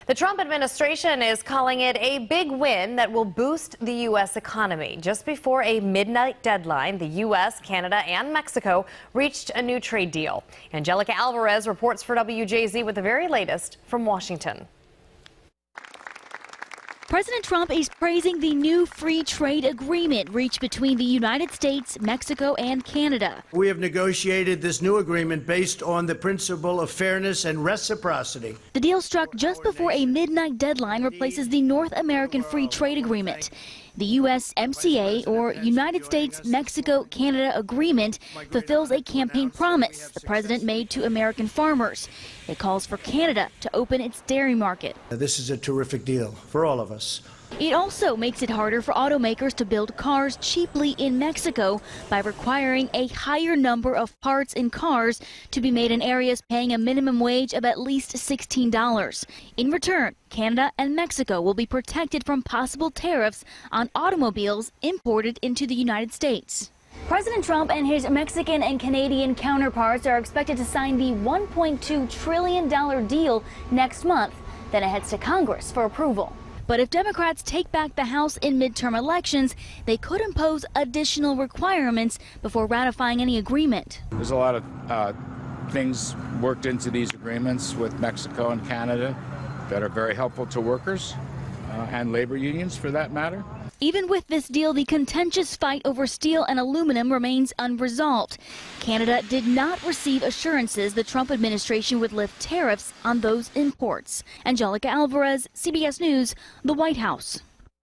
The Trump administration is calling it a big win that will boost the U.S. economy. Just before a midnight deadline, the U.S., Canada, and Mexico reached a new trade deal. Angelica Alvarez reports for WJZ with the very latest from Washington. President Trump is praising the new free trade agreement reached between the United States, Mexico, and Canada. We have negotiated this new agreement based on the principle of fairness and reciprocity. The deal struck just before a midnight deadline replaces the North American Free Trade Agreement. The USMCA, or United States-Mexico-Canada Agreement, fulfills a campaign promise the president made to American farmers. It calls for Canada to open its dairy market. This is a terrific deal for all of us. It also makes it harder for automakers to build cars cheaply in Mexico by requiring a higher number of parts in cars to be made in areas paying a minimum wage of at least $16. In return, Canada and Mexico will be protected from possible tariffs on automobiles imported into the United States. President Trump and his Mexican and Canadian counterparts are expected to sign the $1.2 trillion deal next month. Then it heads to Congress for approval. But if Democrats take back the House in midterm elections, they could impose additional requirements before ratifying any agreement. There's a lot of things worked into these agreements with Mexico and Canada that are very helpful to workers and labor unions, for that matter. Even with this deal, the contentious fight over steel and aluminum remains unresolved. Canada did not receive assurances the Trump administration would lift tariffs on those imports. Angelica Alvarez, CBS News, the White House.